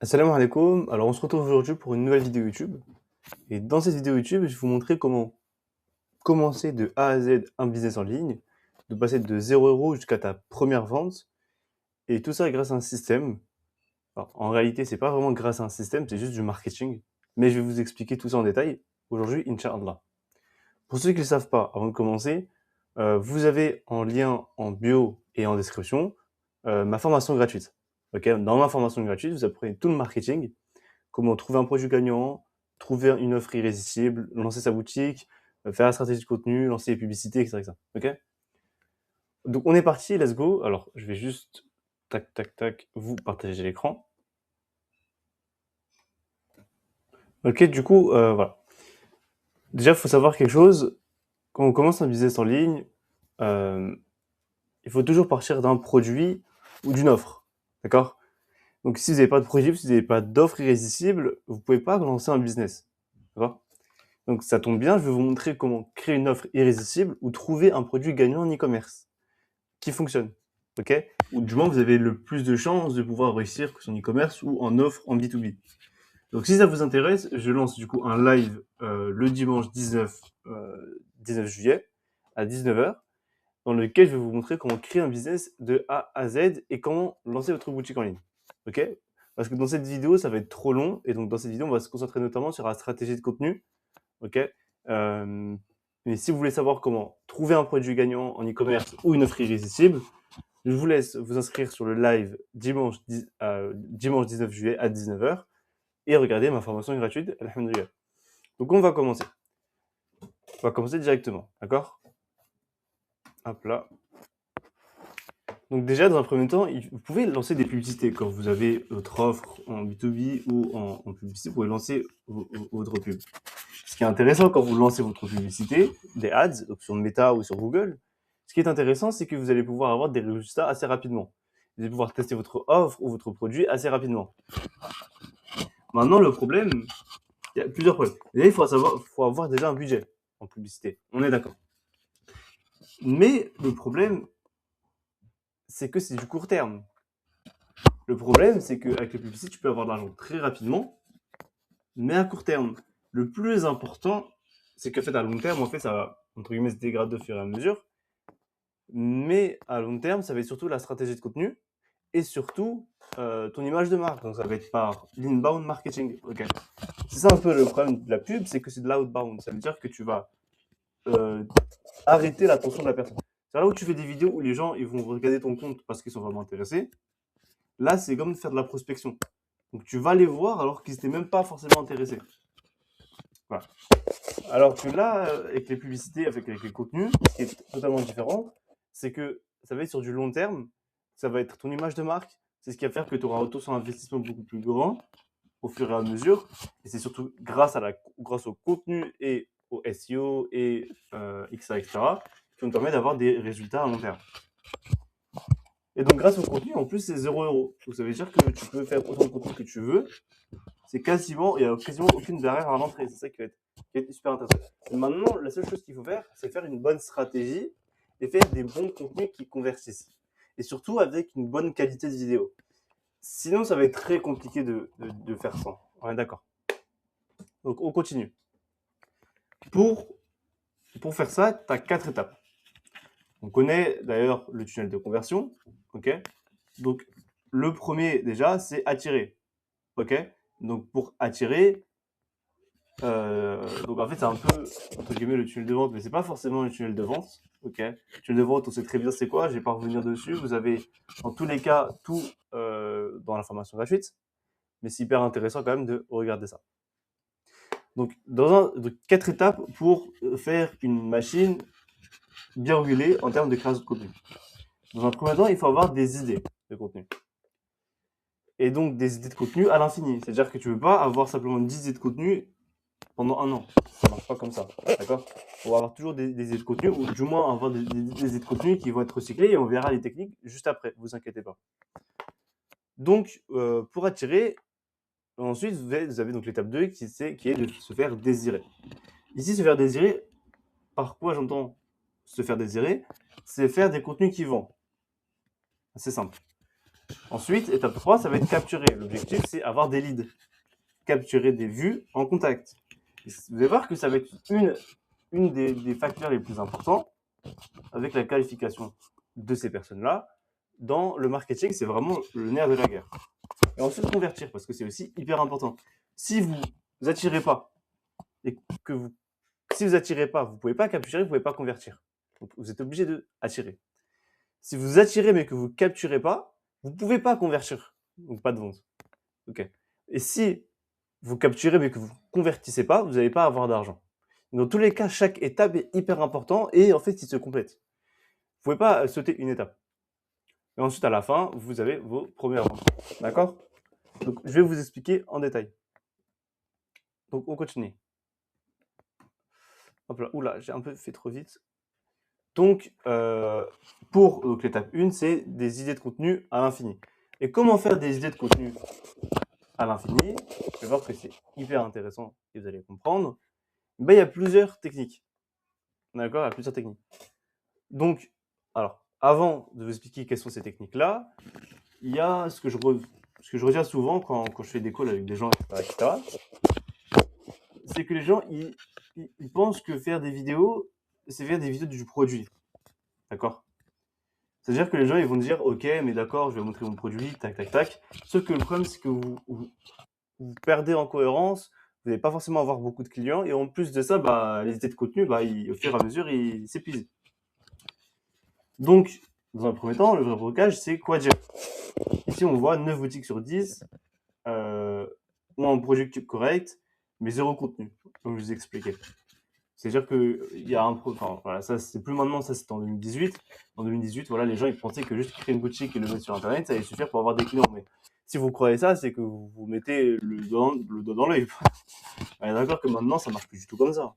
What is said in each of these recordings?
Assalamu alaikum. Alors on se retrouve aujourd'hui pour une nouvelle vidéo YouTube. Et dans cette vidéo YouTube, je vais vous montrer comment commencer de A à Z un business en ligne, de passer de 0 € jusqu'à ta première vente. Et tout ça grâce à un système. Alors, en réalité, c'est pas vraiment grâce à un système, c'est juste du marketing. Mais je vais vous expliquer tout ça en détail aujourd'hui, Inch'Allah. Pour ceux qui ne le savent pas, avant de commencer, vous avez en lien en bio et en description ma formation gratuite. Ok, dans ma formation gratuite, vous apprenez tout le marketing, comment trouver un produit gagnant, trouver une offre irrésistible, lancer sa boutique, faire la stratégie de contenu, lancer les publicités, etc. Ok. Donc on est parti, let's go. Alors je vais juste tac tac tac vous partager l'écran. Ok, du coup voilà. Déjà, il faut savoir quelque chose. Quand on commence un business en ligne, euh, il faut toujours partir d'un produit ou d'une offre. D'accord. Donc si vous n'avez pas de produit, si vous n'avez pas d'offre irrésistible, vous ne pouvez pas lancer un business. D'accord. Donc ça tombe bien, je vais vous montrer comment créer une offre irrésistible ou trouver un produit gagnant en e-commerce qui fonctionne. Ok. Ou du moins, vous avez le plus de chances de pouvoir réussir que son e-commerce ou en offre en B2B. Donc si ça vous intéresse, je lance du coup un live le dimanche 19 juillet à 19 h dans lequel je vais vous montrer comment créer un business de A à Z et comment lancer votre boutique en ligne. Ok. Parce que dans cette vidéo, ça va être trop long et donc dans cette vidéo, on va se concentrer notamment sur la stratégie de contenu. Ok. Mais si vous voulez savoir comment trouver un produit gagnant en e-commerce ou une offre irrésistible, je vous laisse vous inscrire sur le live dimanche 19 juillet à 19 h et regarder ma formation gratuite. Alhamdoulilah. Donc on va commencer. On va commencer directement, d'accord. Hop là. Donc déjà, dans un premier temps, vous pouvez lancer des publicités quand vous avez votre offre en B2B ou en publicité, vous pouvez lancer votre pub. Ce qui est intéressant quand vous lancez votre publicité, des ads, donc sur Meta ou sur Google, ce qui est intéressant, c'est que vous allez pouvoir avoir des résultats assez rapidement. Vous allez pouvoir tester votre offre ou votre produit assez rapidement. Maintenant, le problème, il y a plusieurs problèmes. Déjà, il faut avoir déjà un budget en publicité. On est d'accord. Mais le problème, c'est que c'est du court terme. Le problème, c'est qu'avec les publicités, tu peux avoir de l'argent très rapidement, mais à court terme. Le plus important, c'est qu'en fait, à long terme, en fait, ça va, entre guillemets, se dégrader au fur et à mesure. Mais à long terme, ça va être surtout la stratégie de contenu et surtout ton image de marque. Donc ça va être par l'inbound marketing. Ok. C'est ça un peu le problème de la pub, c'est que c'est de l'outbound. Ça veut dire que tu vas euh, arrêter l'attention de la personne. C'est là où tu fais des vidéos où les gens ils vont regarder ton compte parce qu'ils sont vraiment intéressés. Là, c'est comme faire de la prospection. Donc tu vas les voir alors qu'ils n'étaient même pas forcément intéressés. Voilà. Alors que là, avec les publicités, avec les contenus, ce qui est totalement différent, c'est que ça va être sur du long terme, ça va être ton image de marque, c'est ce qui va faire que tu auras un retour sur investissement beaucoup plus grand au fur et à mesure, et c'est surtout grâce au contenu et au SEO et etc., qui vont te permettre d'avoir des résultats à long terme. Et donc grâce au contenu, en plus, c'est 0 €. Donc ça veut dire que tu peux faire autant de contenu que tu veux, il n'y a quasiment aucune barrière à l'entrée, c'est ça qui va être super intéressant. Et maintenant, la seule chose qu'il faut faire, c'est faire une bonne stratégie et faire des bons contenus qui convertissent. Et surtout avec une bonne qualité de vidéo. Sinon, ça va être très compliqué de faire ça. On est d'accord. Donc, on continue. Pour faire ça, tu as 4 étapes. On connaît d'ailleurs le tunnel de conversion. Ok. Donc, le premier, déjà, c'est attirer. Ok. Donc, pour attirer, donc en fait, c'est un peu, entre guillemets, le tunnel de vente, mais c'est pas forcément le tunnel de vente. Ok. Le tunnel de vente, on sait très bien c'est quoi, je vais pas revenir dessus. Vous avez, dans tous les cas, tout dans la formation gratuite, mais c'est hyper intéressant quand même de regarder ça. Donc, donc 4 étapes pour faire une machine bien huilée en termes de création de contenu. Dans un premier temps, il faut avoir des idées de contenu. Et donc, des idées de contenu à l'infini. C'est-à-dire que tu ne veux pas avoir simplement 10 idées de contenu pendant un an. Ça marche pas comme ça. D'accord. On va avoir toujours des idées de contenu, ou du moins avoir des idées de contenu qui vont être recyclées et on verra les techniques juste après. Vous inquiétez pas. Donc, pour attirer, ensuite, vous avez donc l'étape 2 qui est de se faire désirer. Ici, se faire désirer, par quoi j'entends se faire désirer, c'est faire des contenus qui vendent. C'est simple. Ensuite, étape 3, ça va être capturer. L'objectif, c'est avoir des leads. Capturer des vues en contact. Vous allez voir que ça va être une des facteurs les plus importants avec la qualification de ces personnes-là. Dans le marketing, c'est vraiment le nerf de la guerre. Et ensuite, convertir, parce que c'est aussi hyper important. Si vous attirez pas, et que si vous attirez pas, vous pouvez pas capturer, vous pouvez pas convertir. Donc, vous êtes obligé de attirer. Si vous attirez mais que vous capturez pas, vous pouvez pas convertir. Donc, pas de vente. Ok. Et si vous capturez mais que vous convertissez pas, vous n'allez pas avoir d'argent. Dans tous les cas, chaque étape est hyper important et en fait, il se complète. Vous pouvez pas sauter une étape. Et ensuite, à la fin, vous avez vos premières ventes. D'accord? Donc, je vais vous expliquer en détail. Donc, on continue. Hop là, oula, j'ai un peu fait trop vite. Donc, pour l'étape 1, c'est des idées de contenu à l'infini. Et comment faire des idées de contenu à l'infini? Vous allez voir que c'est hyper intéressant et vous allez comprendre. Ben, il y a plusieurs techniques. D'accord? Il y a plusieurs techniques. Donc, alors, avant de vous expliquer quelles sont ces techniques-là, il y a ce que je retiens souvent quand je fais des calls avec des gens, etc. C'est que les gens, ils pensent que faire des vidéos, c'est faire des vidéos du produit. D'accord? C'est-à-dire que les gens, ils vont dire, ok, mais d'accord, je vais montrer mon produit, tac, tac, tac. Sauf que le problème, c'est que vous perdez en cohérence, vous n'allez pas forcément avoir beaucoup de clients, et en plus de ça, bah, les idées de contenu, bah, au fur et à mesure, ils s'épuisent. Donc, dans un premier temps, le vrai blocage, c'est quoi dire? Ici, on voit 9 boutiques sur 10 ont un produit correct, mais zéro contenu, comme je vous ai expliqué. C'est-à-dire qu'il y a un enfin, voilà, ça c'est plus maintenant, ça c'était en 2018. En 2018, voilà, les gens ils pensaient que juste créer une boutique et le mettre sur internet, ça allait suffire pour avoir des clients. Mais si vous croyez ça, c'est que vous mettez le doigt dans l'œil. On est d'accord que maintenant ça marche plus du tout comme ça.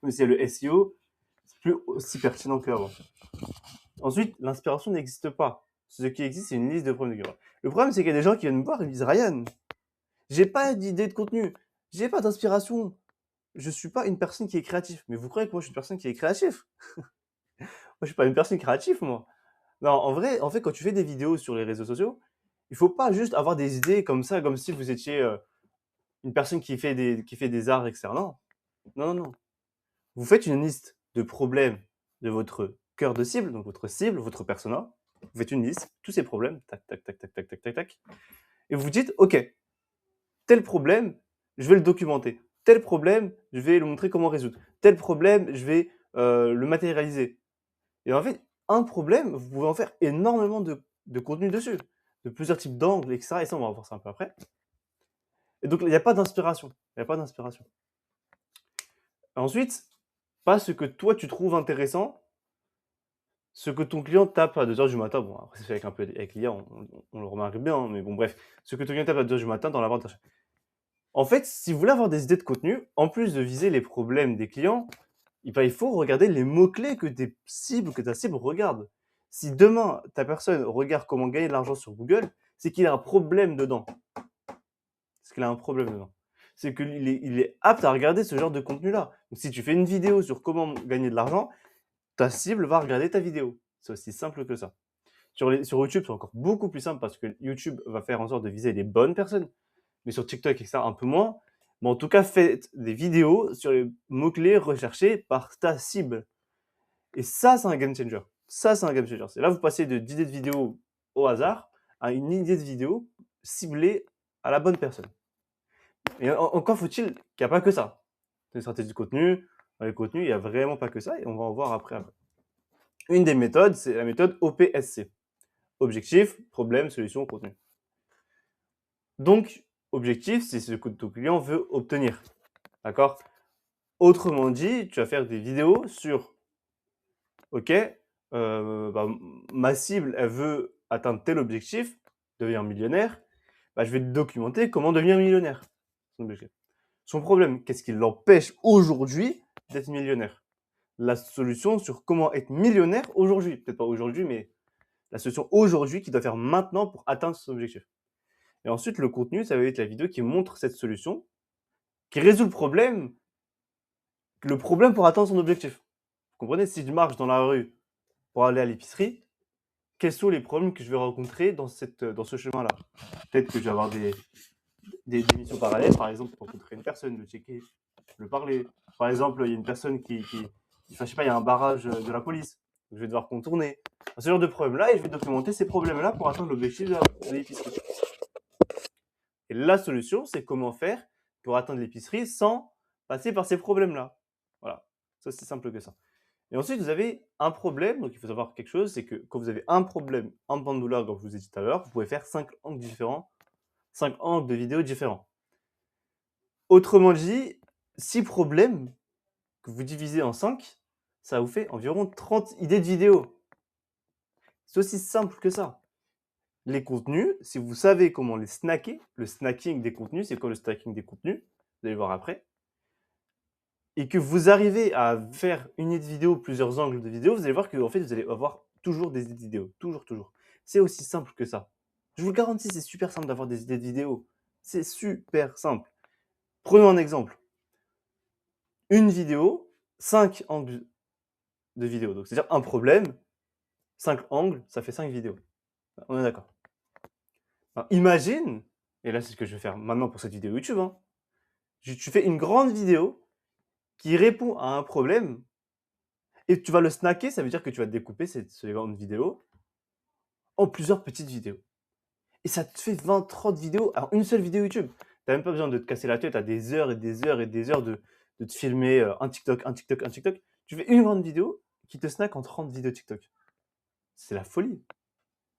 Mais c'est le SEO, c'est plus aussi pertinent qu'avant. Ensuite, l'inspiration n'existe pas. Ce qui existe, c'est une liste de problèmes de clients. Le problème, c'est qu'il y a des gens qui viennent me voir et me disent Ryan, j'ai pas d'idée de contenu, j'ai pas d'inspiration. Je suis pas une personne qui est créative. Mais vous croyez que moi je suis une personne qui est créative? Moi je suis pas une personne créative, moi. Non, en fait, quand tu fais des vidéos sur les réseaux sociaux, il faut pas juste avoir des idées comme ça, comme si vous étiez une personne qui fait des arts, etc. Non, non, non, non. Vous faites une liste de problèmes de votre cœur de cible, donc votre cible, votre persona. Vous faites une liste, tous ces problèmes, tac, tac, tac, tac, tac, tac, tac, tac. Et vous dites, ok, tel problème, je vais le documenter. Tel problème, je vais le montrer comment résoudre. Tel problème, je vais le matérialiser. Et en fait, un problème, vous pouvez en faire énormément de contenu dessus, de plusieurs types d'angles, etc. Et ça, on va voir ça un peu après. Et donc, il n'y a pas d'inspiration. Il n'y a pas d'inspiration. Ensuite, pas ce que toi, tu trouves intéressant, ce que ton client tape à 2h du matin. Bon, après, c'est fait avec l'IA, on le remarque bien, hein, mais bon, bref. Ce que ton client tape à 2h du matin dans la vente d'achat. En fait, si vous voulez avoir des idées de contenu, en plus de viser les problèmes des clients, il faut regarder les mots-clés que ta cible regarde. Si demain, ta personne regarde comment gagner de l'argent sur Google, c'est qu'il a un problème dedans. C'est qu'il a un problème dedans. C'est qu'il est apte à regarder ce genre de contenu-là. Donc, si tu fais une vidéo sur comment gagner de l'argent, ta cible va regarder ta vidéo. C'est aussi simple que ça. Sur YouTube, c'est encore beaucoup plus simple parce que YouTube va faire en sorte de viser les bonnes personnes. Mais sur TikTok, etc., un peu moins. Mais en tout cas, faites des vidéos sur les mots-clés recherchés par ta cible. Et ça, c'est un game changer. Ça, c'est un game changer. C'est là, vous passez d'idées de vidéo au hasard à une idée de vidéo ciblée à la bonne personne. Et encore faut-il qu'il n'y a pas que ça. C'est une stratégie de contenu. Dans les contenus, il n'y a vraiment pas que ça. Et on va en voir après. Une des méthodes, c'est la méthode OPSC. Objectif, problème, solution, contenu. Donc, objectif, c'est ce que ton client veut obtenir. D'accord? Autrement dit, tu vas faire des vidéos sur ok, ma cible, elle veut atteindre tel objectif, devenir millionnaire, je vais documenter comment devenir millionnaire. Son problème, qu'est-ce qui l'empêche aujourd'hui d'être millionnaire? La solution sur comment être millionnaire aujourd'hui. Peut-être pas aujourd'hui, mais la solution aujourd'hui qu'il doit faire maintenant pour atteindre son objectif. Et ensuite, le contenu, ça va être la vidéo qui montre cette solution, qui résout le problème pour atteindre son objectif. Vous comprenez? Si je marche dans la rue pour aller à l'épicerie, quels sont les problèmes que je vais rencontrer dans ce chemin-là. Peut-être que je vais avoir des missions parallèles, par exemple, rencontrer une personne, le checker, le parler. Par exemple, il y a une personne enfin, je sais pas, il y a un barrage de la police, je vais devoir contourner. Ce genre de problème-là, et je vais documenter ces problèmes-là pour atteindre l'objectif de l'épicerie. Et la solution, c'est comment faire pour atteindre l'épicerie sans passer par ces problèmes-là. Voilà, c'est aussi simple que ça. Et ensuite, vous avez un problème, donc il faut savoir quelque chose, c'est que quand vous avez un problème, un point de douleur, comme je vous ai dit tout à l'heure, vous pouvez faire 5 angles différents, 5 angles de vidéo différents. Autrement dit, 6 problèmes que vous divisez en 5, ça vous fait environ 30 idées de vidéos. C'est aussi simple que ça. Les contenus, si vous savez comment les snacker, le snacking des contenus, c'est quoi le snacking des contenus? Vous allez voir après. Et que vous arrivez à faire une idée de vidéo, plusieurs angles de vidéo, vous allez voir que en fait, vous allez avoir toujours des idées de vidéo. Toujours, toujours. C'est aussi simple que ça. Je vous le garantis, c'est super simple d'avoir des idées de vidéo. C'est super simple. Prenons un exemple. Une vidéo, 5 angles de vidéo. Donc, c'est-à-dire un problème, 5 angles, ça fait 5 vidéos. On est d'accord. Alors, imagine, et là c'est ce que je vais faire maintenant pour cette vidéo YouTube, hein, tu fais une grande vidéo qui répond à un problème et tu vas le snacker, ça veut dire que tu vas découper cette grande vidéo en plusieurs petites vidéos. Et ça te fait 20-30 vidéos, alors une seule vidéo YouTube. Tu n'as même pas besoin de te casser la tête à des heures et des heures et des heures de te filmer un TikTok, un TikTok, un TikTok. Tu fais une grande vidéo qui te snack en 30 vidéos TikTok. C'est la folie.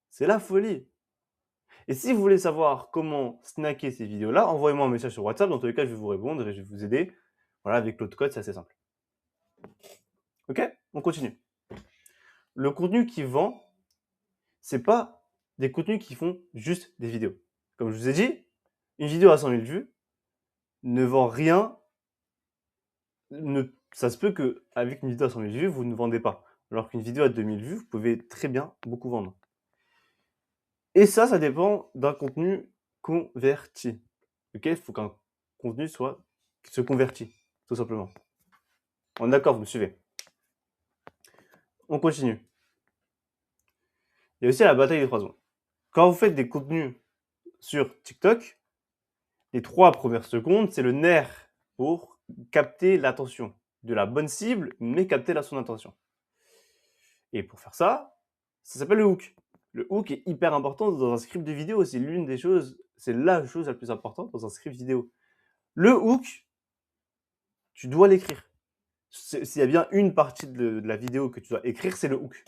C'est la folie. Et si vous voulez savoir comment snacker ces vidéos-là, envoyez-moi un message sur WhatsApp. Dans tous les cas, je vais vous répondre et je vais vous aider. Voilà, avec l'autre code, c'est assez simple. Ok? On continue. Le contenu qui vend, c'est pas des contenus qui font juste des vidéos. Comme je vous ai dit, une vidéo à 100 000 vues ne vend rien. Ça se peut qu'avec une vidéo à 100 000 vues, vous ne vendez pas. Alors qu'une vidéo à 2000 vues, vous pouvez très bien beaucoup vendre. Et ça dépend d'un contenu converti. Ok? Il faut qu'un contenu se convertit, tout simplement. On est d'accord, vous me suivez. On continue. Il y a aussi la bataille des 3 secondes. Quand vous faites des contenus sur TikTok, les 3 premières secondes, c'est le nerf pour capter l'attention de la bonne cible, mais capter son attention. Et pour faire ça s'appelle le hook. Le hook est hyper important dans un script de vidéo. C'est la chose la plus importante dans un script vidéo. Le hook, tu dois l'écrire. S'il y a bien une partie de la vidéo que tu dois écrire, c'est le hook.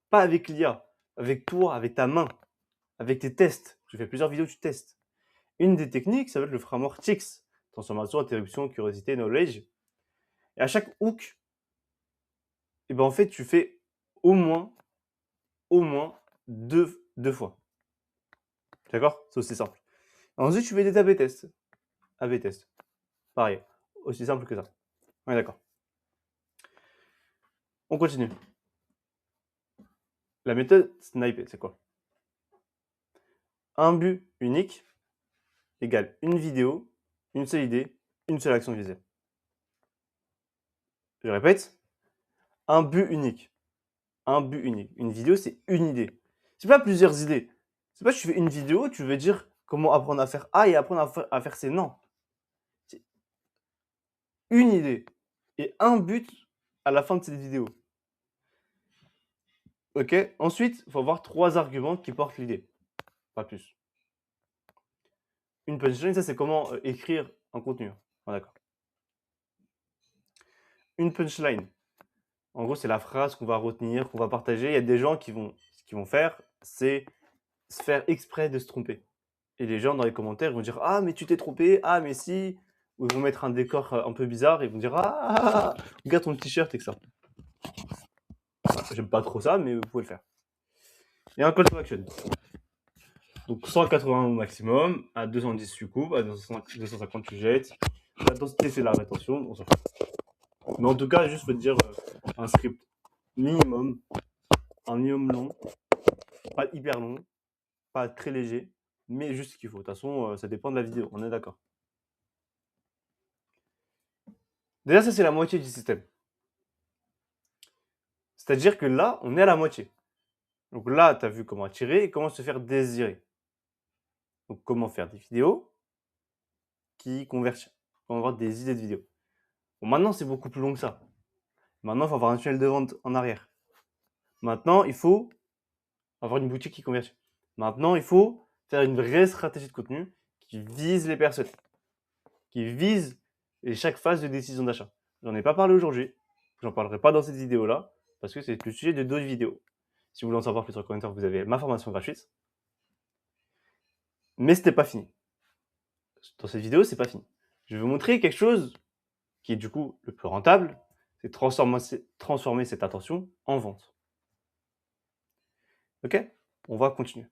Pas avec l'IA, avec toi, avec ta main, avec tes tests. Tu fais plusieurs vidéos, tu testes. Une des techniques, ça va être le framework TIX. Transformation, interruption, curiosité, knowledge. Et à chaque hook, et ben en fait, tu fais au moins deux fois. D'accord? C'est aussi simple. Ensuite, tu fais des A/B tests. A/B tests. Pareil. Aussi simple que ça. On est d'accord. On continue. La méthode sniper, c'est quoi? Un but unique égale une vidéo, une seule idée, une seule action visée. Je répète, un but unique. Un but unique. Une vidéo, c'est une idée. C'est pas plusieurs idées. C'est pas que tu fais une vidéo, tu veux dire comment apprendre à faire A et apprendre à faire C. Non. C'est une idée et un but à la fin de cette vidéo. Ok? Ensuite, il faut avoir 3 arguments qui portent l'idée. Pas plus. Une punchline, ça c'est comment écrire un contenu. Ah, d'accord. Une punchline. En gros, c'est la phrase qu'on va retenir, qu'on va partager. Il y a des gens ce qu'ils vont faire, c'est se faire exprès de se tromper. Et les gens dans les commentaires vont dire ah mais tu t'es trompé, ah mais si, ou ils vont mettre un décor un peu bizarre et ils vont dire ah regarde ton t-shirt et que ça. J'aime pas trop ça, mais vous pouvez le faire. Et un call to action. Donc 180 au maximum, à 210 tu coupes, à 250 tu jettes. L'intensité c'est la rétention, on s'en fout. Mais en tout cas, juste faut te dire un script minimum, un minimum long, pas hyper long, pas très léger, mais juste ce qu'il faut. De toute façon, ça dépend de la vidéo, on est d'accord. Déjà, ça c'est la moitié du système. C'est-à-dire que là, on est à la moitié. Donc là, tu as vu comment attirer et comment se faire désirer. Donc comment faire des vidéos qui convertissent, comment avoir des idées de vidéos. Bon, maintenant, c'est beaucoup plus long que ça. Maintenant, il faut avoir un tunnel de vente en arrière. Maintenant, il faut avoir une boutique qui convertit. Maintenant, il faut faire une vraie stratégie de contenu qui vise les personnes, qui vise chaque phase de décision d'achat. J'en ai pas parlé aujourd'hui, j'en parlerai pas dans cette vidéo-là, parce que c'est le sujet de d'autres vidéos. Si vous voulez en savoir plus sur Commenter, vous avez ma formation gratuite. Mais c'était pas fini. Dans cette vidéo, c'est pas fini. Je vais vous montrer quelque chose qui est du coup le plus rentable, c'est transformer cette attention en vente. Ok? On va continuer.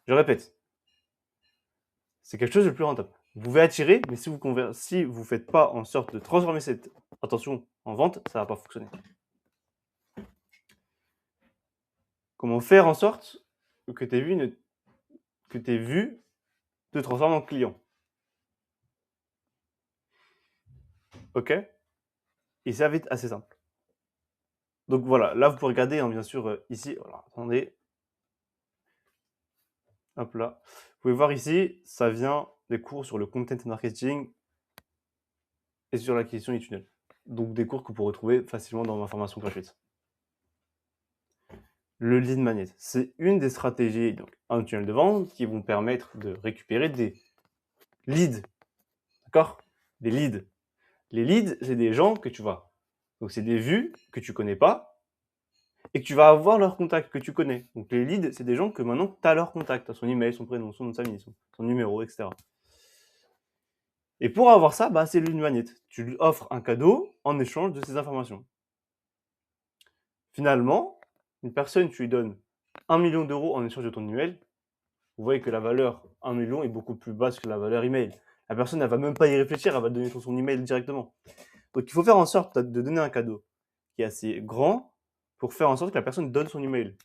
Je répète, c'est quelque chose de plus rentable. Vous pouvez attirer, mais si vous ne faites pas en sorte de transformer cette attention en vente, ça ne va pas fonctionner. Comment faire en sorte que tes vues te transforment en client? Ok? Et ça va être assez simple. Donc voilà, là vous pouvez regarder, hein, bien sûr, ici. Voilà, attendez. Hop là. Vous pouvez voir ici, ça vient des cours sur le content marketing et sur l'acquisition et tunnel. Donc des cours que vous pourrez retrouver facilement dans ma formation gratuite. Le lead magnet, c'est une des stratégies, donc un tunnel de vente qui vont permettre de récupérer des leads. D'accord? Des leads. Les leads, c'est des gens que tu vois. Donc c'est des vues que tu connais pas et que tu vas avoir leur contact que tu connais. Donc les leads, c'est des gens que maintenant tu as leur contact, son email, son prénom, son nom de famille, son numéro, etc. Et pour avoir ça, bah, c'est le lead magnet. Tu lui offres un cadeau en échange de ces informations. Finalement, une personne, tu lui donnes 1 million d'euros en échange de ton email. Vous voyez que la valeur 1 million est beaucoup plus basse que la valeur email. La personne, elle va même pas y réfléchir, elle va te donner son email directement. Donc il faut faire en sorte de donner un cadeau qui est assez grand pour faire en sorte que la personne donne son email.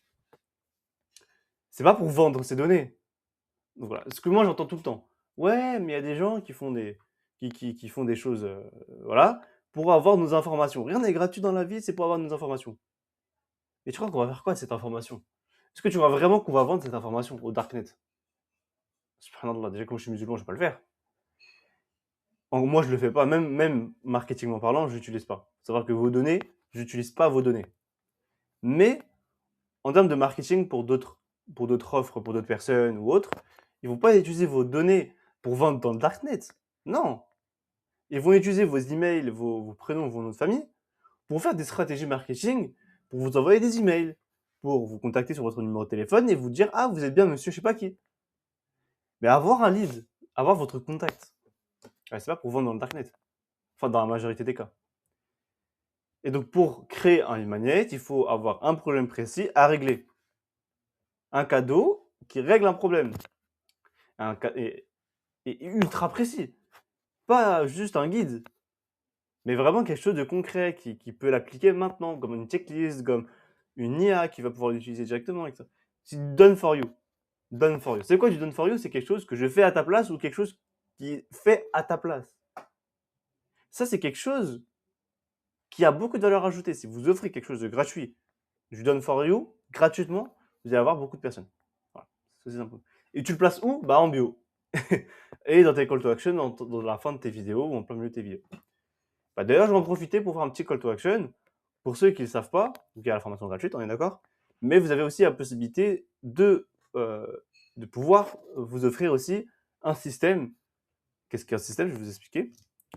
C'est pas pour vendre ses données. Donc voilà, ce que moi j'entends tout le temps. Ouais, mais il y a des gens qui font qui font des choses, voilà, pour avoir nos informations. Rien n'est gratuit dans la vie, c'est pour avoir nos informations. Et tu crois qu'on va faire quoi de cette information? Est-ce que tu vois vraiment qu'on va vendre cette information au darknet? Subhanallah, déjà comme je suis musulman, je vais pas le faire. Moi, je le fais pas, même marketingment parlant, je l'utilise pas. Faut savoir que vos données, j'utilise pas vos données. Mais en termes de marketing pour d'autres offres, pour d'autres personnes ou autres, ils vont pas utiliser vos données pour vendre dans le darknet. Non, ils vont utiliser vos emails, vos prénoms, vos noms de famille pour faire des stratégies marketing, pour vous envoyer des emails, pour vous contacter sur votre numéro de téléphone et vous dire ah vous êtes bien monsieur je sais pas qui. Mais avoir un lead, avoir votre contact, c'est pas pour vendre dans le darknet. Enfin dans la majorité des cas. Et donc, pour créer un lead magnet, il faut avoir un problème précis à régler. Un cadeau qui règle un problème. Et ultra précis. Pas juste un guide, mais vraiment quelque chose de concret qui peut l'appliquer maintenant, comme une checklist, comme une IA qui va pouvoir l'utiliser directement. Etc. C'est done for you. Done for you. C'est quoi du done for you? C'est quelque chose que je fais à ta place ou quelque chose qui est fait à ta place. Ça, c'est quelque chose qui a beaucoup de valeur ajoutée. Si vous offrez quelque chose de gratuit, du done for you, gratuitement, vous allez avoir beaucoup de personnes. Voilà, ça c'est simple. Et tu le places où? Bah en bio. Et dans tes call to action, dans la fin de tes vidéos ou en plein milieu de tes vidéos. Bah, d'ailleurs, je vais en profiter pour faire un petit call to action. Pour ceux qui ne le savent pas, il y a la formation gratuite, on est d'accord. Mais vous avez aussi la possibilité de pouvoir vous offrir aussi un système. Qu'est-ce qu'un système? Je vais vous expliquer.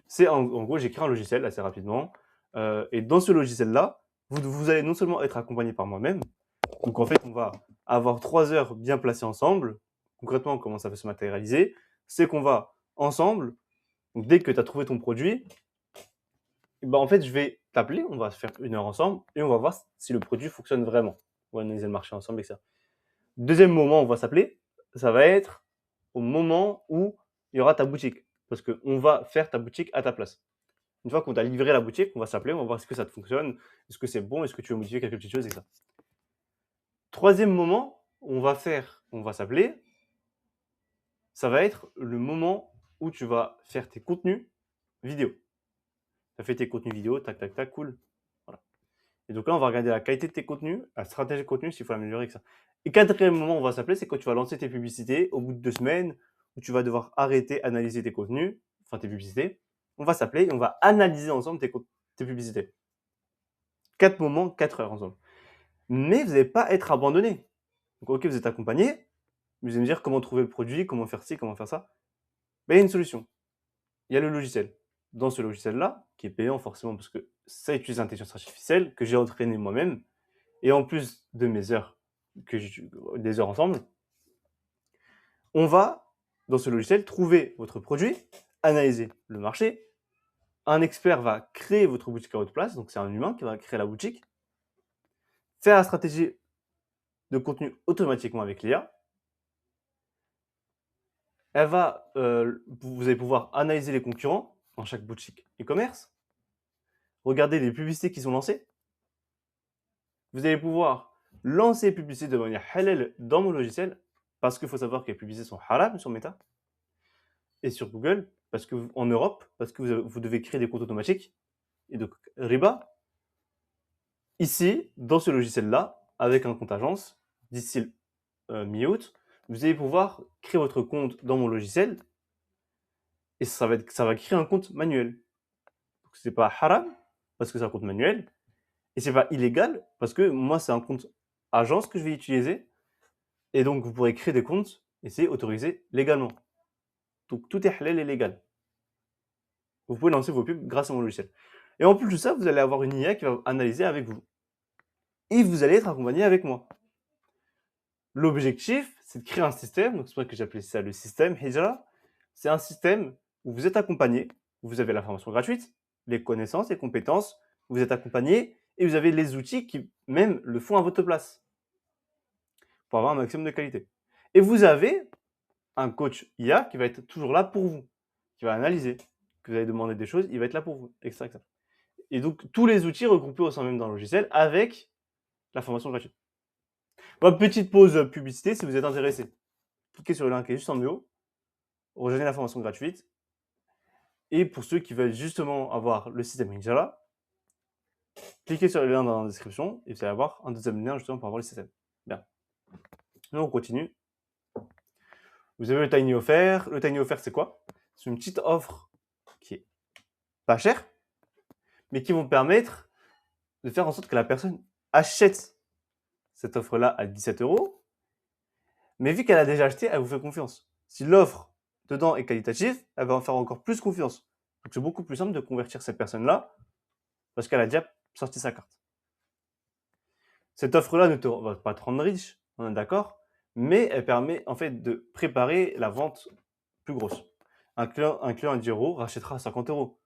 C'est en gros, j'ai créé un logiciel assez rapidement. Et dans ce logiciel-là, vous allez non seulement être accompagné par moi-même, donc en fait, on va avoir 3 heures bien placées ensemble. Concrètement, comment ça va se matérialiser? C'est qu'on va ensemble, donc dès que tu as trouvé ton produit, bah, en fait, je vais t'appeler, on va se faire 1 heure ensemble et on va voir si le produit fonctionne vraiment. On va analyser le marché ensemble, etc. Deuxième moment, on va s'appeler, ça va être au moment où il y aura ta boutique. Parce qu'on va faire ta boutique à ta place. Une fois qu'on t'a livré la boutique, on va s'appeler, on va voir est-ce que ça te fonctionne, est-ce que c'est bon, est-ce que tu veux modifier quelques petites choses, etc. Troisième moment, on va s'appeler, ça va être le moment où tu vas faire tes contenus vidéo. Tu as fait tes contenus vidéo, tac, tac, tac, cool. Voilà. Et donc là, on va regarder la qualité de tes contenus, la stratégie de contenu, s'il faut l'améliorer avec ça. Et quatrième moment où on va s'appeler, c'est quand tu vas lancer tes publicités au bout de 2 semaines, où tu vas devoir arrêter, analyser tes contenus, enfin tes publicités. On va s'appeler et on va analyser ensemble tes publicités. 4 moments, 4 heures ensemble. Mais vous n'allez pas être abandonné. Donc, ok, vous êtes accompagné, vous allez me dire comment trouver le produit, comment faire ci, comment faire ça. Ben, il y a une solution. Il y a le logiciel. Dans ce logiciel-là, qui est payant forcément parce que ça utilise l'intelligence artificielle, que j'ai entraîné moi-même, et en plus de mes heures, des heures ensemble, on va, dans ce logiciel, trouver votre produit, analyser le marché. Un expert va créer votre boutique à votre place, donc c'est un humain qui va créer la boutique, faire la stratégie de contenu automatiquement avec l'IA. Vous allez pouvoir analyser les concurrents dans chaque boutique e-commerce, regarder les publicités qui sont lancées. Vous allez pouvoir lancer les publicités de manière halal dans mon logiciel, parce qu'il faut savoir que les publicités sont haram sur Meta et sur Google, parce que en Europe, parce que vous devez créer des comptes automatiques. Et donc, riba, ici, dans ce logiciel-là, avec un compte agence, d'ici mi-août, vous allez pouvoir créer votre compte dans mon logiciel et ça va créer un compte manuel. Donc, c'est pas haram parce que c'est un compte manuel et c'est pas illégal parce que moi, c'est un compte agence que je vais utiliser et donc vous pourrez créer des comptes et c'est autorisé légalement. Donc, tout est halal et légal. Vous pouvez lancer vos pubs grâce à mon logiciel. Et en plus de ça, vous allez avoir une IA qui va analyser avec vous. Et vous allez être accompagné avec moi. L'objectif, c'est de créer un système, donc c'est pour ça que j'appelais ça le système Hijra. C'est un système où vous êtes accompagné, où vous avez la formation gratuite, les connaissances, les compétences, vous êtes accompagné et vous avez les outils qui même le font à votre place pour avoir un maximum de qualité. Et vous avez un coach IA qui va être toujours là pour vous, qui va analyser, que vous allez demander des choses, il va être là pour vous, etc. Et donc tous les outils regroupés au sein même d'un logiciel avec la formation gratuite. Bon, petite pause publicité si vous êtes intéressé. Cliquez sur le lien qui est juste en haut, rejoignez la formation gratuite. Et pour ceux qui veulent justement avoir le système Ninjala, cliquez sur le lien dans la description et vous allez avoir un deuxième lien justement pour avoir le système. Bien. Nous, on continue. Vous avez le Tiny Offer. Le Tiny Offer, c'est quoi? C'est une petite offre qui est pas chère, mais qui vont permettre de faire en sorte que la personne achète cette offre-là à 17 €. Mais vu qu'elle a déjà acheté, elle vous fait confiance. Si l'offre dedans est qualitative, elle va en faire encore plus confiance. Donc c'est beaucoup plus simple de convertir cette personne-là parce qu'elle a déjà sorti sa carte. Cette offre-là ne va pas te rendre riche, on est d'accord, mais elle permet en fait de préparer la vente plus grosse. Un client à 10 € rachètera à 50 €.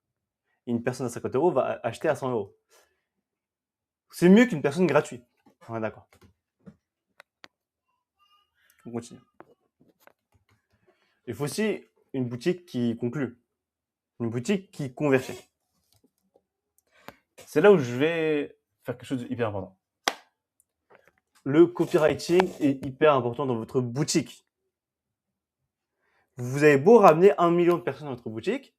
Et une personne à 50 € va acheter à 100 €. C'est mieux qu'une personne gratuite. On est d'accord. On continue. Il faut aussi une boutique qui conclut, une boutique qui convertit. C'est là où je vais faire quelque chose d'hyper important. Le copywriting est hyper important dans votre boutique. Vous avez beau ramener 1 million de personnes dans votre boutique,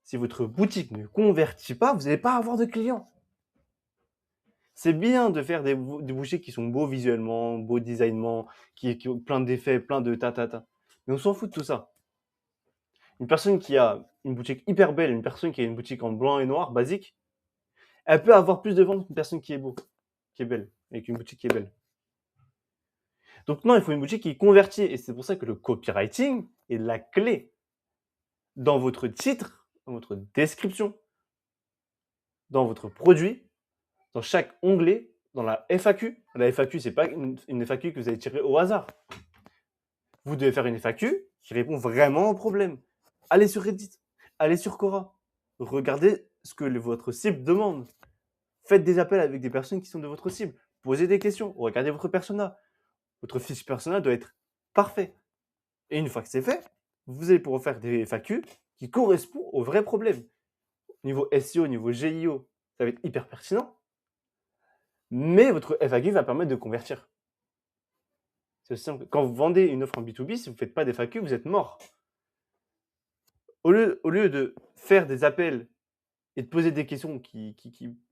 si votre boutique ne convertit pas, vous n'allez pas avoir de clients. C'est bien de faire des boutiques qui sont beaux visuellement, beaux designement, qui ont plein d'effets, plein de ta. Mais on s'en fout de tout ça. Une personne qui a une boutique hyper belle, une personne qui a une boutique en blanc et noir, basique, elle peut avoir plus de ventes qu'une personne qui est beau, qui est belle, avec une boutique qui est belle. Donc non, il faut une boutique qui convertit. Et c'est pour ça que le copywriting est la clé dans votre titre, dans votre description, dans votre produit, dans chaque onglet, dans la FAQ. La FAQ, c'est pas une FAQ que vous allez tirer au hasard. Vous devez faire une FAQ qui répond vraiment au problème. Allez sur Reddit, allez sur Quora, regardez ce que votre cible demande. Faites des appels avec des personnes qui sont de votre cible. Posez des questions, regardez votre persona. Votre fiche persona doit être parfait. Et une fois que c'est fait, vous allez pouvoir faire des FAQ qui correspondent aux vrais problèmes. Niveau SEO, niveau GIO, ça va être hyper pertinent. Mais votre FAQ va permettre de convertir. C'est aussi simple. Quand vous vendez une offre en B2B, si vous ne faites pas des FAQ, vous êtes mort. Au lieu de faire des appels et de poser des questions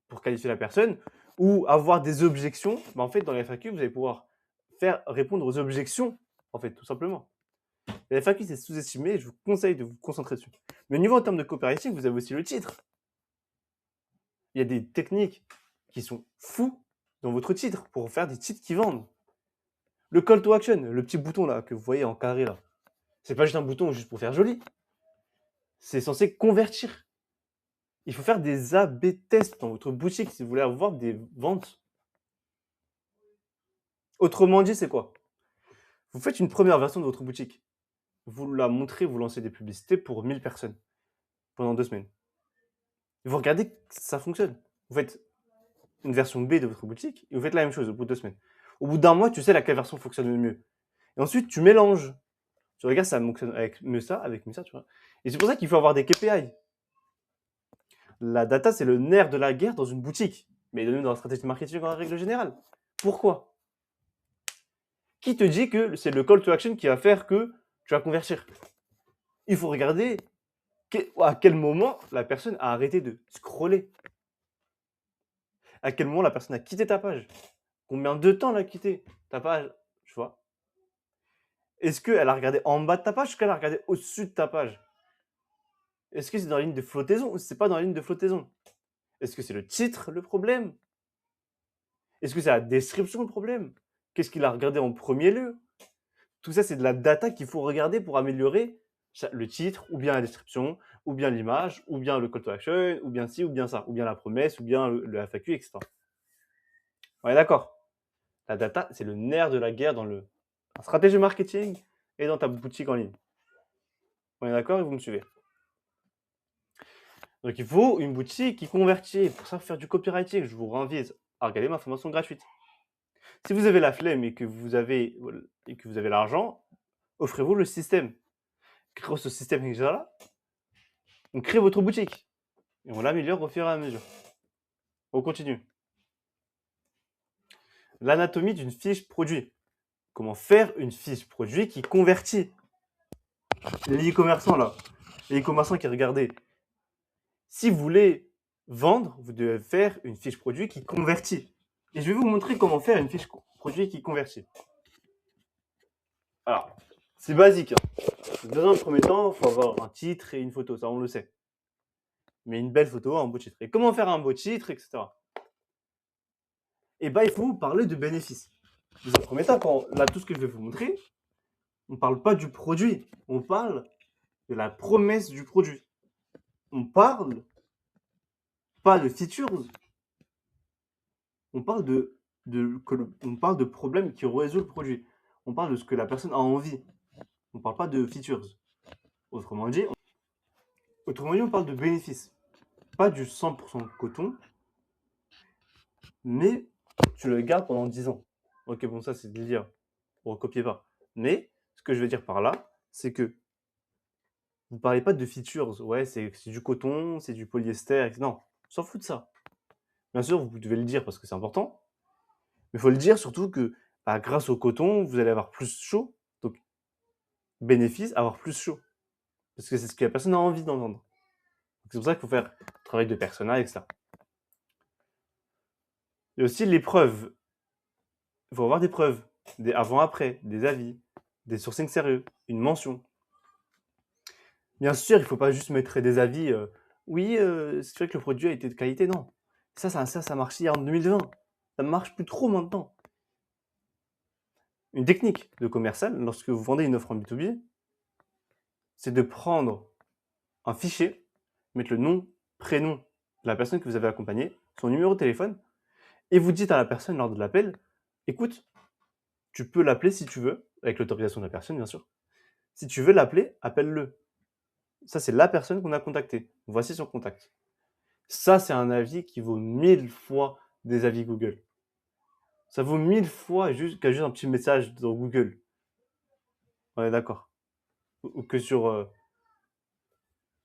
pour qualifier la personne, ou avoir des objections, bah, en fait, dans les FAQ, vous allez pouvoir faire répondre aux objections, en fait, tout simplement. Les FAQ, c'est sous-estimé et je vous conseille de vous concentrer dessus. Mais au niveau en termes de copywriting, vous avez aussi le titre. Il y a des techniques qui sont fous dans votre titre pour faire des titres qui vendent. Le call to action, le petit bouton là que vous voyez en carré là, c'est pas juste un bouton juste pour faire joli. C'est censé convertir. Il faut faire des A/B tests dans votre boutique si vous voulez avoir des ventes. Autrement dit, c'est quoi? Vous faites une première version de votre boutique. Vous la montrez, vous lancez des publicités pour 1000 personnes pendant 2 semaines. Vous regardez que ça fonctionne. Vous faites une version B de votre boutique et vous faites la même chose au bout de 2 semaines. Au bout d'un mois, tu sais laquelle version fonctionne le mieux. Et ensuite, tu mélanges. Tu regardes, ça fonctionne avec mieux ça, tu vois. Et c'est pour ça qu'il faut avoir des KPI. La data, c'est le nerf de la guerre dans une boutique, mais même dans la stratégie de marketing en règle générale. Pourquoi? Qui te dit que c'est le call to action qui va faire que tu vas convertir? Il faut regarder à quel moment la personne a arrêté de scroller. À quel moment la personne a quitté ta page. Combien de temps elle a quitté ta page, tu vois? Est-ce qu'elle a regardé en bas de ta page ou qu'elle a regardé au-dessus de ta page? Est-ce que c'est dans la ligne de flottaison ou c'est pas dans la ligne de flottaison? Est-ce que c'est le titre le problème? Est-ce que c'est la description le problème? Qu'est-ce qu'il a regardé en premier lieu? Tout ça, c'est de la data qu'il faut regarder pour améliorer le titre, ou bien la description, ou bien l'image, ou bien le call to action, ou bien ci, ou bien ça, ou bien la promesse, ou bien le FAQ, etc. On est d'accord? La data, c'est le nerf de la guerre dans la stratégie marketing et dans ta boutique en ligne. On est d'accord et vous me suivez? Donc, il faut une boutique qui convertit. Pour ça, faire du copywriting, je vous invite à regarder ma formation gratuite. Si vous avez la flemme et que vous avez l'argent, offrez-vous le système. Grâce au système là, on crée votre boutique et on l'améliore au fur et à mesure. On continue. L'anatomie d'une fiche produit. Comment faire une fiche produit qui convertit? Les e-commerçants là, les e-commerçants qui regardaient. Si vous voulez vendre, vous devez faire une fiche produit qui convertit. Et je vais vous montrer comment faire une fiche produit qui convertit. Alors, c'est basique. Dans un premier temps, il faut avoir un titre et une photo, ça on le sait. Mais une belle photo, un beau titre. Et comment faire un beau titre, etc. Et il faut vous parler de bénéfices. Dans un premier temps, là, tout ce que je vais vous montrer, on ne parle pas du produit, on parle de la promesse du produit. On parle pas de features, on parle on parle de problèmes qui résout le produit. On parle de ce que la personne a envie. On ne parle pas de features. Autrement dit, on parle de bénéfices. Pas du 100% coton, mais tu le gardes pendant 10 ans. Ok, bon, ça c'est délire. On ne recopiez pas. Mais ce que je veux dire par là, c'est que vous ne parlez pas de features. Ouais, c'est du coton, c'est du polyester, etc. Non, on s'en fout de ça. Bien sûr, vous devez le dire parce que c'est important. Mais il faut le dire surtout que grâce au coton, vous allez avoir plus chaud. Donc, bénéfice, avoir plus chaud. Parce que c'est ce que la personne a envie d'entendre. C'est pour ça qu'il faut faire travail de persona, etc. Il y a aussi les preuves. Il faut avoir des preuves, des avant-après, des avis, des sourcings sérieux, une mention. Bien sûr, il ne faut pas juste mettre des avis. Oui, c'est vrai que le produit a été de qualité. Non. Ça marchait en 2020. Ça ne marche plus trop maintenant. Une technique de commercial, lorsque vous vendez une offre en B2B, c'est de prendre un fichier, mettre le nom, prénom de la personne que vous avez accompagnée, son numéro de téléphone, et vous dites à la personne lors de l'appel, écoute, tu peux l'appeler si tu veux, avec l'autorisation de la personne, bien sûr. Si tu veux l'appeler, appelle-le. Ça, c'est la personne qu'on a contactée. Voici son contact. Ça, c'est un avis qui vaut 1000 fois des avis Google. Ça vaut 1000 fois qu'à juste un petit message dans Google. On est d'accord. Ou que sur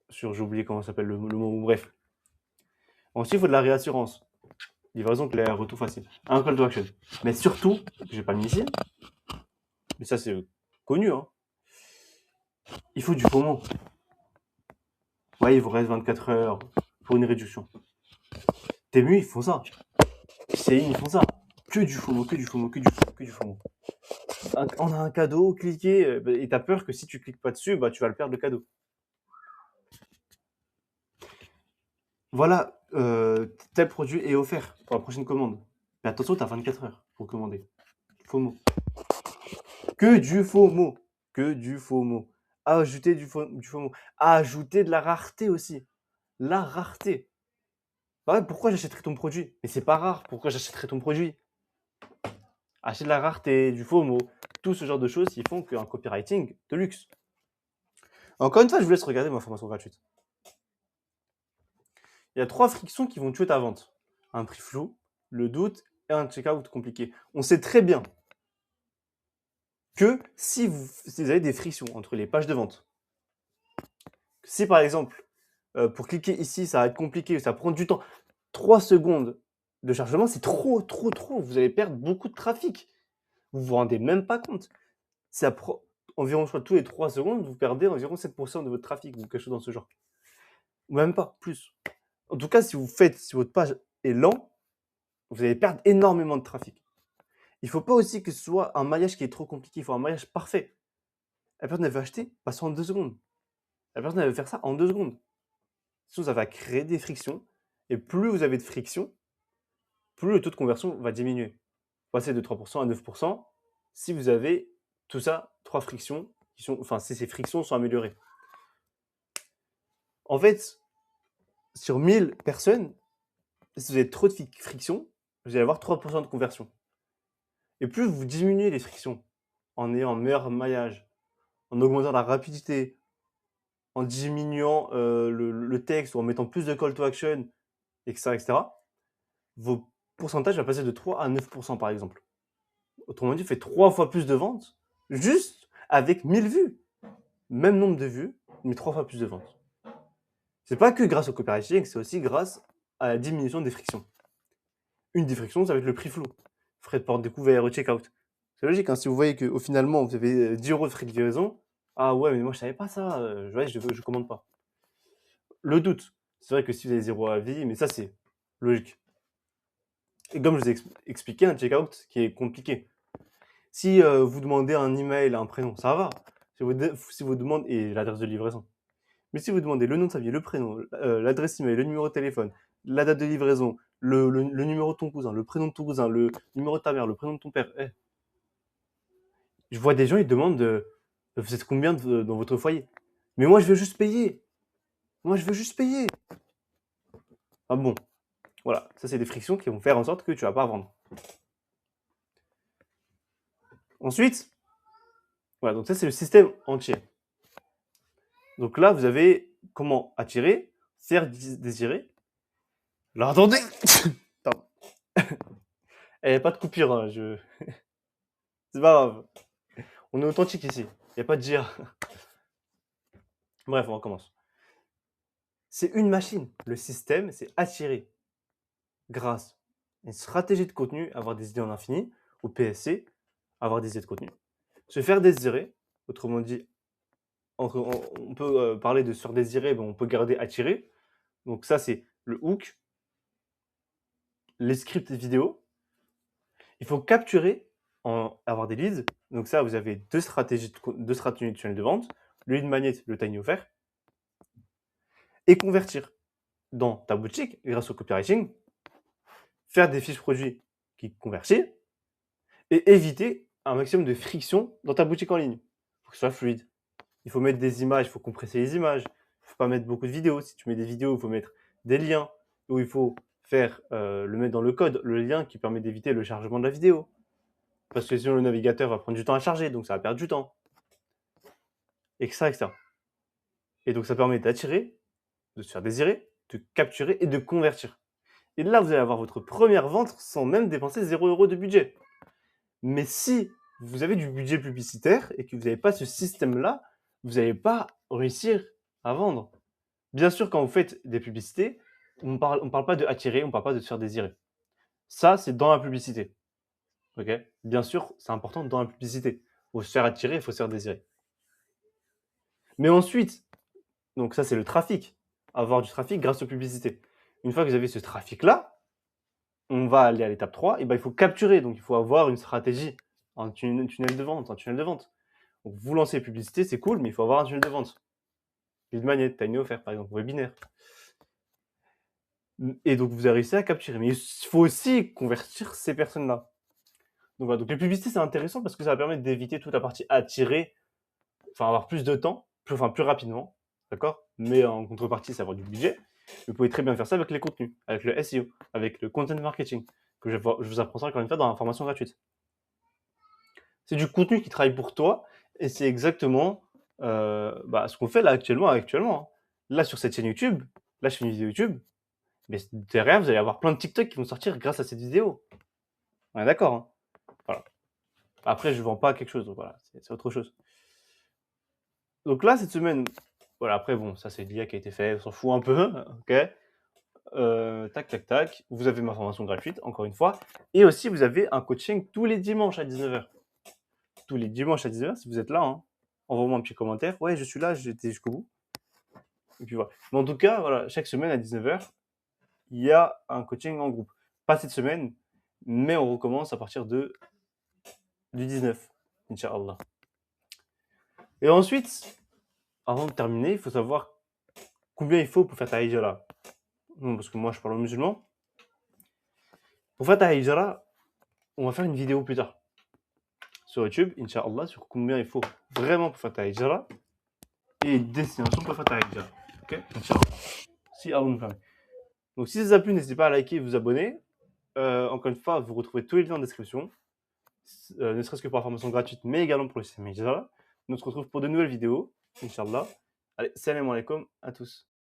j'ai oublié comment s'appelle le mot, bref. Ensuite, il faut de la réassurance. Livraison claire, retour facile. Un call to action. Mais surtout, j'ai pas mis ici, mais ça c'est connu, hein. Il faut du FOMO. Ouais, il vous reste 24 heures pour une réduction. Temu, ils font ça. Shein, ils font ça. Que du FOMO, que du FOMO, que du FOMO, que du FOMO. On a un cadeau, cliquez, et t'as peur que si tu cliques pas dessus, bah, tu vas le perdre le cadeau. Voilà, tel produit est offert pour la prochaine commande. Mais attention, t'as 24 heures pour commander. FOMO. Que du FOMO. Que du FOMO. Ajouter du FOMO. Ajouter de la rareté aussi. La rareté. Bah ouais, pourquoi j'achèterais ton produit? Mais c'est pas rare, pourquoi j'achèterais ton produit? Acheter de la rareté, du FOMO, tout ce genre de choses qui font qu'un copywriting de luxe. Encore une fois, je vous laisse regarder ma formation gratuite. Il y a 3 frictions qui vont tuer ta vente. Un prix flou, le doute et un checkout compliqué. On sait très bien que si vous avez des frictions entre les pages de vente, si par exemple, pour cliquer ici, ça va être compliqué, ça prend du temps, 3 secondes de chargement, c'est trop, trop, trop. Vous allez perdre beaucoup de trafic. Vous vous rendez même pas compte. Ça prend environ, je crois, tous les 3 secondes, vous perdez environ 7% de votre trafic ou quelque chose dans ce genre. Ou même pas, plus. En tout cas, si votre page est lent, vous allez perdre énormément de trafic. Il ne faut pas aussi que ce soit un maillage qui est trop compliqué, il faut un maillage parfait. La personne, elle veut acheter, passe en 2 secondes. La personne, elle veut faire ça en 2 secondes. Sinon, ça va créer des frictions. Et plus vous avez de frictions, plus le taux de conversion va diminuer. Passer de 3% à 9% si vous avez tout ça, 3 frictions, si ces frictions sont améliorées. En fait, sur 1000 personnes, si vous avez trop de frictions, vous allez avoir 3% de conversion. Et plus vous diminuez les frictions en ayant un meilleur maillage, en augmentant la rapidité, en diminuant le texte ou en mettant plus de call to action, etc., vos pourcentages vont passer de 3 à 9% par exemple. Autrement dit, vous faites 3 fois plus de ventes juste avec 1000 vues. Même nombre de vues, mais 3 fois plus de ventes. C'est pas que grâce au copywriting, c'est aussi grâce à la diminution des frictions. Une des frictions, ça va être le prix flou. Frais de porte découvert, checkout. C'est logique, hein, si vous voyez qu'au finalement, vous avez 10 € de frais de livraison, ah ouais, mais moi je savais pas ça, je commande pas. Le doute, c'est vrai que si vous avez 0 avis, mais ça c'est logique. Et comme je vous ai expliqué, un checkout qui est compliqué. Si vous demandez un email, un prénom, ça va. Si vous demandez, et l'adresse de livraison. Mais si vous demandez le nom de famille, le prénom, l'adresse email, le numéro de téléphone, la date de livraison, le numéro de ton cousin, le prénom de ton cousin, le numéro de ta mère, le prénom de ton père, je vois des gens, ils demandent vous êtes combien dans votre foyer? Mais moi, je veux juste payer. Moi, je veux juste payer. Ah bon, voilà, ça c'est des frictions qui vont faire en sorte que tu vas pas vendre. Ensuite, voilà, donc ça c'est le système entier. Donc là, vous avez comment attirer, faire désirer. Alors attendez, pardon. Il n'y a pas de coupure, hein, c'est pas grave. On est authentique ici, il n'y a pas de GR. Bref, on recommence. C'est une machine. Le système, c'est attirer grâce à une stratégie de contenu, avoir des idées en infini, au PSC, avoir des idées de contenu. Se faire désirer, autrement dit, on peut parler de se faire désirer, on peut garder attirer. Donc ça, c'est le hook, les scripts vidéo. Il faut capturer, avoir des leads. Donc ça, vous avez deux stratégies de tunnel de vente, le lead magnet, le tiny offer, et convertir dans ta boutique grâce au copywriting, faire des fiches produits qui convertissent et éviter un maximum de friction dans ta boutique en ligne. Il faut que ce soit fluide. Il faut mettre des images, il faut compresser les images. Il ne faut pas mettre beaucoup de vidéos. Si tu mets des vidéos, il faut mettre des liens où il faut faire le mettre dans le code, le lien qui permet d'éviter le chargement de la vidéo. Parce que sinon, le navigateur va prendre du temps à charger, donc ça va perdre du temps. Etc. etc. Et donc, ça permet d'attirer, de se faire désirer, de capturer et de convertir. Et là, vous allez avoir votre première vente sans même dépenser 0 € de budget. Mais si vous avez du budget publicitaire et que vous n'avez pas ce système-là, vous n'allez pas réussir à vendre. Bien sûr, quand vous faites des publicités, on parle pas de attirer, on ne parle pas de se faire désirer. Ça, c'est dans la publicité. Okay, bien sûr, c'est important dans la publicité. Il faut se faire attirer, il faut se faire désirer. Mais ensuite, donc ça, c'est le trafic. Avoir du trafic grâce aux publicités. Une fois que vous avez ce trafic-là, on va aller à l'étape 3, et ben, il faut capturer. Donc, il faut avoir une stratégie, un tunnel de vente, un tunnel de vente. Donc, vous lancez publicité, c'est cool, mais il faut avoir un tunnel de vente. Lead magnet, tiny offer, par exemple, webinaire. Et donc, vous avez réussi à capturer. Mais il faut aussi convertir ces personnes-là. Donc, voilà. Donc, les publicités, c'est intéressant parce que ça va permettre d'éviter toute la partie attirer, enfin, avoir plus de temps, plus rapidement, d'accord? Mais en contrepartie, c'est avoir du budget. Vous pouvez très bien faire ça avec les contenus, avec le SEO, avec le content marketing, que je vous apprends ça encore une fois dans la formation gratuite. C'est du contenu qui travaille pour toi, et c'est exactement ce qu'on fait là actuellement. Hein. Là, sur cette chaîne YouTube, là, je fais une vidéo YouTube, mais derrière, vous allez avoir plein de TikTok qui vont sortir grâce à cette vidéo. On est d'accord, hein? Voilà. Après, je ne vends pas quelque chose, donc voilà, c'est autre chose. Donc là, cette semaine, voilà, après, bon, ça, c'est l'IA qui a été fait, on s'en fout un peu, ok? Tac, tac, tac. Vous avez ma formation gratuite, encore une fois. Et aussi, vous avez un coaching tous les dimanches à 19h. Tous les dimanches à 19h, si vous êtes là, hein, envoie-moi un petit commentaire. Ouais, je suis là, j'étais jusqu'au bout. Et puis voilà. Mais en tout cas, voilà, chaque semaine à 19h, il y a un coaching en groupe. Pas cette semaine, mais on recommence à partir du 19, Inch'Allah. Et ensuite, avant de terminer, il faut savoir combien il faut pour faire ta hijra. Non, parce que moi, je parle aux musulmans. Pour faire ta hijra, on va faire une vidéo plus tard sur YouTube, Inch'Allah, sur combien il faut vraiment pour faire ta hijra et destination pour faire ta hijra. Ok, Inch'Allah. Si Allah nous permet. Donc, si ça vous a plu, n'hésitez pas à liker et vous abonner. Encore une fois, vous retrouvez tous les liens en description, ne serait-ce que pour la formation gratuite, mais également pour le système hijra. Nous on se retrouve pour de nouvelles vidéos, Inch'Allah. Allez, salam alaikum à tous.